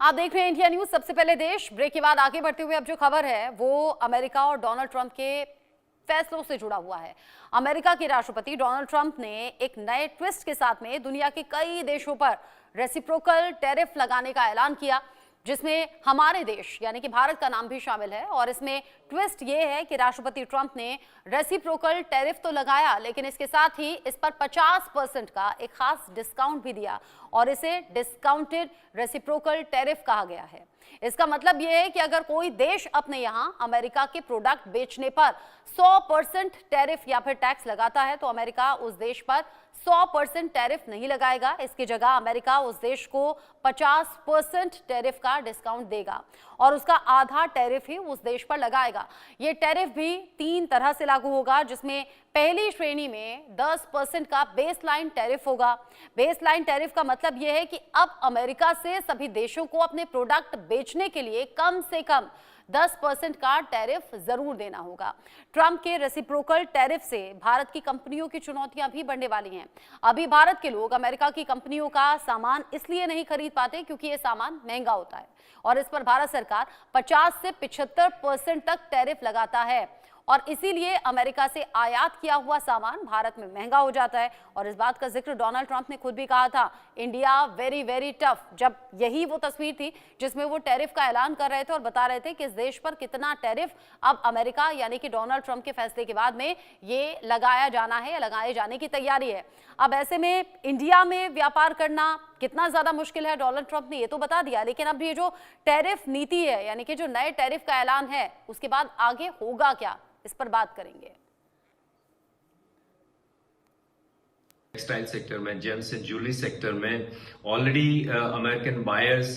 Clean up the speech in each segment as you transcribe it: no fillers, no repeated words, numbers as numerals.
आप देख रहे हैं इंडिया न्यूज। सबसे पहले देश ब्रेक के बाद आगे बढ़ते हुए अब जो खबर है वो अमेरिका और डोनाल्ड ट्रंप के फैसलों से जुड़ा हुआ है। अमेरिका के राष्ट्रपति डोनाल्ड ट्रंप ने एक नए ट्विस्ट के साथ में दुनिया के कई देशों पर रेसिप्रोकल टैरिफ लगाने का ऐलान किया, जिसमें हमारे देश यानी कि भारत का नाम भी शामिल है। और इसमें ट्विस्ट ये है कि राष्ट्रपति ट्रंप ने रेसिप्रोकल टैरिफ तो लगाया, लेकिन इसके साथ ही इस पर 50% का एक खास डिस्काउंट भी दिया और इसे डिस्काउंटेड रेसिप्रोकल टैरिफ कहा गया है। इसका मतलब यह है कि अगर कोई देश अपने यहां अमेरिका के प्रोडक्ट बेचने पर 100% टैरिफ या फिर टैक्स लगाता है तो अमेरिका उस देश पर 100% टैरिफ नहीं लगाएगा। इसकी जगह अमेरिका उस देश को 50% टैरिफ का डिस्काउंट देगा और उसका आधा टैरिफ ही उस देश पर लगाएगा। यह टैरिफ भी 3 तरह से लागू होगा, जिसमें पहली श्रेणी में 10% का बेसलाइन टैरिफ होगा। बेसलाइन टैरिफ का मतलब यह है कि अब अमेरिका से सभी देशों को अपने प्रोडक्ट बेचने के लिए कम से कम 10% का टैरिफ जरूर देना होगा। ट्रंप के रेसिप्रोकल टैरिफ से भारत की कंपनियों की चुनौतियां भी बढ़ने वाली हैं। अभी भारत के लोग अमेरिका की कंपनियों का सामान इसलिए नहीं खरीद पाते क्योंकि यह सामान महंगा होता है और इस पर भारत सरकार 50 से 75% तक टैरिफ लगाता है और इसीलिए अमेरिका से आयात किया हुआ सामान भारत में महंगा हो जाता है। और इस बात का जिक्र डोनाल्ड ट्रंप ने खुद भी कहा था, इंडिया वेरी वेरी टफ, जब यही वो तस्वीर थी जिसमें वो टैरिफ का ऐलान कर रहे थे और बता रहे थे कि इस देश पर कितना टैरिफ अब अमेरिका यानी कि डोनाल्ड ट्रंप के फैसले के बाद में ये लगाया जाना है या लगाए जाने की तैयारी है। अब ऐसे में इंडिया में व्यापार करना कितना ज्यादा मुश्किल है डोनाल्ड ट्रंप ने ये तो बता दिया, लेकिन अब ये जो टैरिफ नीति है यानी कि जो नए टैरिफ का ऐलान है उसके बाद आगे होगा क्या, इस पर बात करेंगे। टेक्सटाइल सेक्टर में, जेम्स एंड ज्वेलरी सेक्टर में ऑलरेडी अमेरिकन बायर्स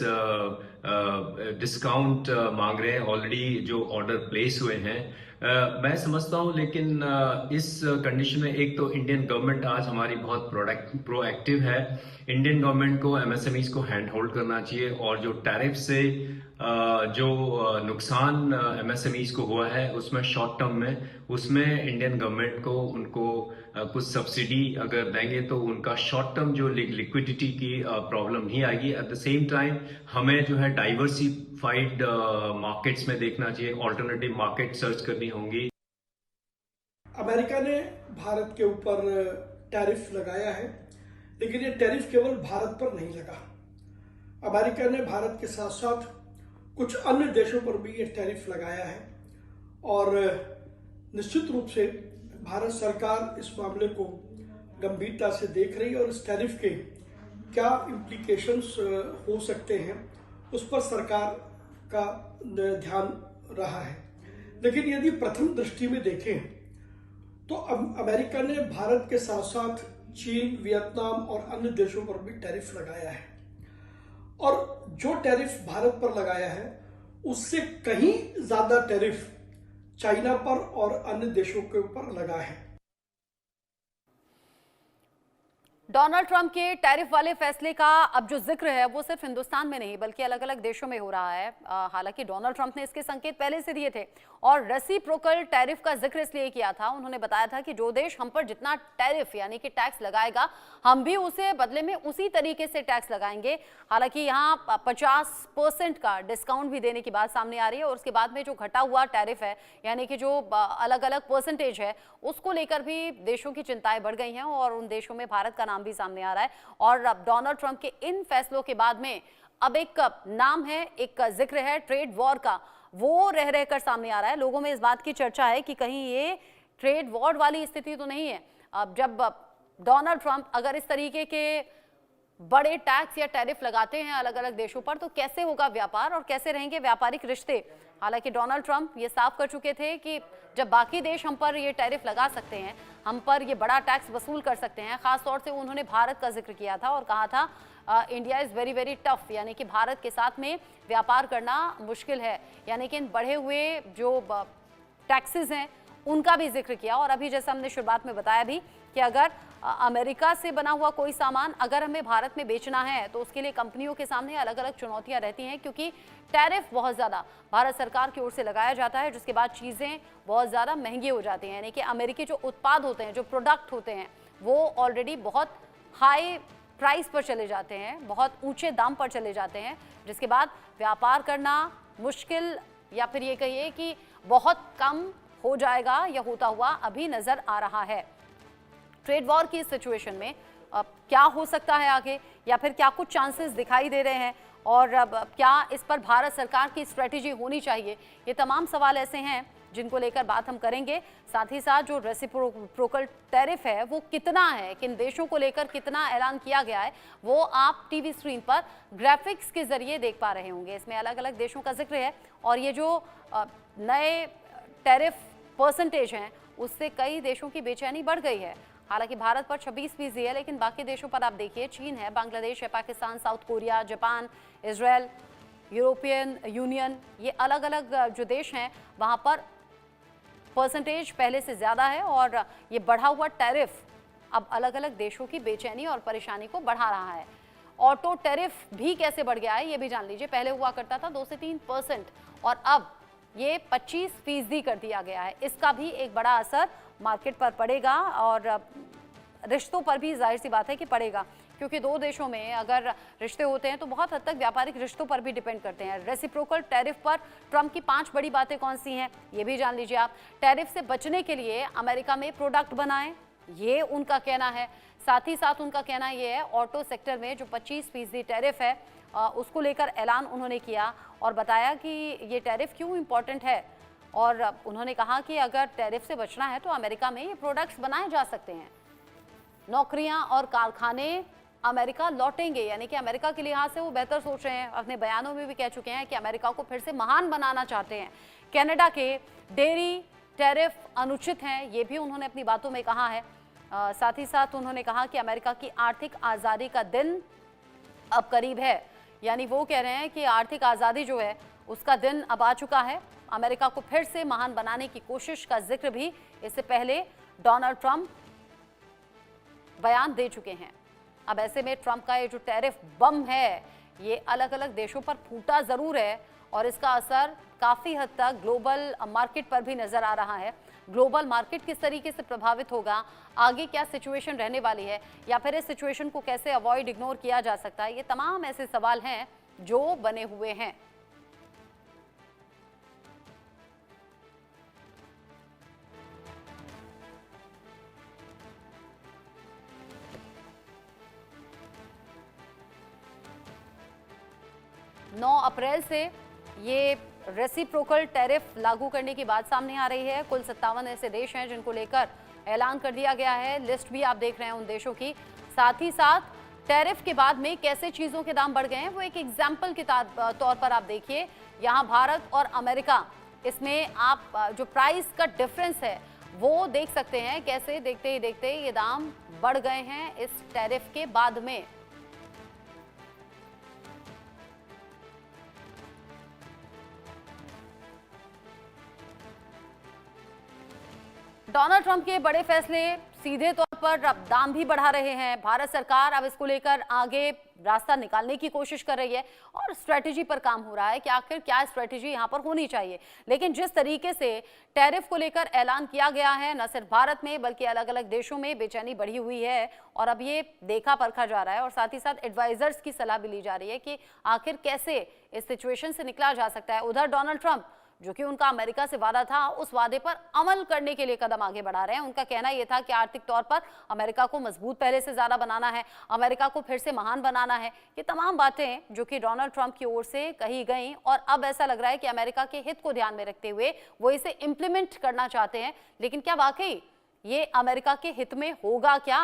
डिस्काउंट मांग रहे हैं, ऑलरेडी जो ऑर्डर प्लेस हुए हैं। मैं समझता हूं, लेकिन इस कंडीशन में एक तो इंडियन गवर्नमेंट आज हमारी बहुत प्रोएक्टिव है। इंडियन गवर्नमेंट को एमएसएमईज को हैंड होल्ड करना चाहिए और जो टैरिफ से जो नुकसान एमएसएमईज को हुआ है उसमें शॉर्ट टर्म में उसमें इंडियन गवर्नमेंट को उनको कुछ सब्सिडी अगर देंगे तो उनका शॉर्ट टर्म जो लिक्विडिटी की प्रॉब्लम नहीं आएगी। एट द सेम टाइम हमें जो है डाइवर्सिफाइड मार्केट्स में देखना चाहिए, ऑल्टरनेटिव मार्केट सर्च करनी होंगी। अमेरिका ने भारत के ऊपर टैरिफ लगाया है, लेकिन ये टैरिफ केवल भारत पर नहीं लगा। अमेरिका ने भारत के साथ साथ कुछ अन्य देशों पर भी ये टैरिफ लगाया है और निश्चित रूप से भारत सरकार इस मामले को गंभीरता से देख रही है और इस टैरिफ के क्या इम्प्लीकेशंस हो सकते हैं उस पर सरकार का ध्यान रहा है। लेकिन यदि प्रथम दृष्टि में देखें तो अमेरिका ने भारत के साथ साथ चीन, वियतनाम और अन्य देशों पर भी टैरिफ लगाया है और जो टैरिफ भारत पर लगाया है उससे कहीं ज्यादा टैरिफ चाइना पर और अन्य देशों के ऊपर लगा है। डोनाल्ड ट्रंप के टैरिफ वाले फैसले का अब जो जिक्र है वो सिर्फ हिंदुस्तान में नहीं बल्कि अलग अलग देशों में हो रहा है। हालांकि डोनाल्ड ट्रंप ने इसके संकेत पहले से दिए थे और रेसिप्रोकल टैरिफ का जिक्र इसलिए किया था, उन्होंने बताया था कि जो देश हम पर जितना टैरिफ यानी कि टैक्स लगाएगा हम भी उसे बदले में उसी तरीके से टैक्स लगाएंगे। हालांकि यहाँ 50% का डिस्काउंट भी देने की बात सामने आ रही है और उसके बाद में जो घटा हुआ टैरिफ है यानी कि जो अलग अलग परसेंटेज है उसको लेकर भी देशों की चिंताएं बढ़ गई हैं और उन देशों में भारत का नाम भी सामने आ रहा है। और अब डोनाल्ड ट्रंप के इन फैसलों के बाद में अब एक नाम है, एक जिक्र है ट्रेड वॉर का, वो रह रहकर सामने आ रहा है। लोगों में इस बात की चर्चा है कि कहीं ये ट्रेड वॉर वाली स्थिति तो नहीं है। अब जब डोनाल्ड ट्रंप अगर इस तरीके के बड़े टैक्स या टैरिफ लगाते हैं अलग अलग देशों पर तो कैसे होगा व्यापार और कैसे रहेंगे व्यापारिक रिश्ते। हालांकि डोनाल्ड ट्रंप ये साफ कर चुके थे कि जब बाकी देश हम पर ये टैरिफ लगा सकते हैं, हम पर ये बड़ा टैक्स वसूल कर सकते हैं, खास तौर से उन्होंने भारत का जिक्र किया था और कहा था India is very very tough, यानी कि भारत के साथ में व्यापार करना मुश्किल है, यानी कि इन बढ़े हुए जो टैक्सेस हैं उनका भी जिक्र किया। और अभी जैसा हमने शुरुआत में बताया भी कि अगर अमेरिका से बना हुआ कोई सामान अगर हमें भारत में बेचना है तो उसके लिए कंपनियों के सामने अलग अलग चुनौतियां रहती हैं, क्योंकि टैरिफ बहुत ज़्यादा भारत सरकार की ओर से लगाया जाता है, जिसके बाद चीज़ें बहुत ज़्यादा महंगी हो जाती हैं। यानी कि अमेरिकी जो उत्पाद होते हैं, जो प्रोडक्ट होते हैं, वो ऑलरेडी बहुत हाई प्राइस पर चले जाते हैं, बहुत ऊंचे दाम पर चले जाते हैं, जिसके बाद व्यापार करना मुश्किल या फिर ये कहिए कि बहुत कम हो जाएगा या होता हुआ अभी नजर आ रहा है। ट्रेड वॉर की इस सिचुएशन में अब क्या हो सकता है आगे, या फिर क्या कुछ चांसेस दिखाई दे रहे हैं, और अब क्या इस पर भारत सरकार की स्ट्रेटेजी होनी चाहिए, ये तमाम सवाल ऐसे हैं जिनको लेकर बात हम करेंगे। साथ ही साथ जो रेसिप्रोकल टैरिफ है वो कितना है, किन देशों को लेकर कितना ऐलान किया गया है, वो आप टीवी स्क्रीन पर ग्राफिक्स के जरिए देख पा रहे होंगे। इसमें अलग अलग देशों का जिक्र है, और ये जो नए टैरिफ परसेंटेज हैं उससे कई देशों की बेचैनी बढ़ गई है। हालांकि भारत पर 26% है, लेकिन बाकी देशों पर आप देखिए, चीन है, बांग्लादेश है, Pakistan, south Korea, Japan, Israel, European union, ये अलग अलग जो देश हैं वहां पर परसेंटेज पहले से ज्यादा है, और ये बढ़ा हुआ टैरिफ अब अलग अलग देशों की बेचैनी और परेशानी को बढ़ा रहा है। ऑटो टैरिफ भी कैसे बढ़ गया है ये भी जान लीजिए। पहले हुआ करता था 2 से 3% और अब ये 25% कर दिया गया है। इसका भी एक बड़ा असर मार्केट पर पड़ेगा, और रिश्तों पर भी जाहिर सी बात है कि पड़ेगा, क्योंकि दो देशों में अगर रिश्ते होते हैं तो बहुत हद तक व्यापारिक रिश्तों पर भी डिपेंड करते हैं। रेसिप्रोकल टैरिफ पर ट्रंप की 5 बड़ी बातें कौन सी हैं ये भी जान लीजिए आप। टैरिफ से बचने के लिए अमेरिका में प्रोडक्ट बनाएं, ये उनका कहना है। साथ ही साथ उनका कहना ये है ऑटो सेक्टर में जो 25% टैरिफ है उसको लेकर ऐलान उन्होंने किया और बताया कि ये टैरिफ क्यों इम्पोर्टेंट है, और उन्होंने कहा कि अगर टैरिफ से बचना है तो अमेरिका में ये प्रोडक्ट्स बनाए जा सकते हैं। नौकरियां और कारखाने अमेरिका लौटेंगे, यानी कि अमेरिका के लिहाज से वो बेहतर सोच रहे हैं। अपने बयानों में भी कह चुके हैं कि अमेरिका को फिर से महान बनाना चाहते हैं। कनाडा के डेयरी टैरिफ अनुचित हैं, ये भी उन्होंने अपनी बातों में कहा है। साथ ही साथ उन्होंने कहा कि अमेरिका की आर्थिक आज़ादी का दिन अब करीब है, यानी वो कह रहे हैं कि आर्थिक आज़ादी जो है उसका दिन अब आ चुका है। अमेरिका को फिर से महान बनाने की कोशिश का जिक्र भी इससे पहले डोनाल्ड ट्रंप बयान दे चुके हैं। अब ऐसे में ट्रंप का ये जो टैरिफ बम है ये अलग अलग देशों पर फूटा जरूर है, और इसका असर काफी हद तक ग्लोबल मार्केट पर भी नजर आ रहा है। ग्लोबल मार्केट किस तरीके से प्रभावित होगा, आगे क्या सिचुएशन रहने वाली है, या फिर इस सिचुएशन को कैसे अवॉइड इग्नोर किया जा सकता है, ये तमाम ऐसे सवाल हैं जो बने हुए हैं। नौ अप्रैल से ये रेसिप्रोकल टैरिफ लागू करने की बात सामने आ रही है। कुल 57 ऐसे देश हैं जिनको लेकर ऐलान कर दिया गया है। लिस्ट भी आप देख रहे हैं उन देशों की। साथ ही साथ टैरिफ के बाद में कैसे चीज़ों के दाम बढ़ गए हैं वो एक एग्जाम्पल के तौर पर आप देखिए। यहाँ भारत और अमेरिका, इसमें आप जो प्राइस का डिफरेंस है वो देख सकते हैं, कैसे देखते ही देखते ये दाम बढ़ गए हैं इस टैरिफ के बाद में। डोनाल्ड ट्रंप के बड़े फैसले सीधे तौर पर अब दाम भी बढ़ा रहे हैं। भारत सरकार अब इसको लेकर आगे रास्ता निकालने की कोशिश कर रही है और स्ट्रेटेजी पर काम हो रहा है कि आखिर क्या स्ट्रेटेजी यहाँ पर होनी चाहिए। लेकिन जिस तरीके से टैरिफ को लेकर ऐलान किया गया है, न सिर्फ भारत में बल्कि अलग अलग देशों में बेचैनी बढ़ी हुई है, और अब ये देखा परखा जा रहा है, और साथ ही साथ एडवाइजर्स की सलाह भी ली जा रही है कि आखिर कैसे इस सिचुएशन से निकला जा सकता है। उधर डोनाल्ड ट्रंप, जो कि उनका अमेरिका से वादा था, उस वादे पर अमल करने के लिए कदम आगे बढ़ा रहे हैं। उनका कहना यह था कि आर्थिक तौर पर अमेरिका को मजबूत पहले से ज्यादा बनाना है, अमेरिका को फिर से महान बनाना है। ये तमाम बातें जो कि डोनाल्ड ट्रंप की ओर से कही गई, और अब ऐसा लग रहा है कि अमेरिका के हित को ध्यान में रखते हुए वो इसे इंप्लीमेंट करना चाहते हैं। लेकिन क्या वाकई ये अमेरिका के हित में होगा क्या?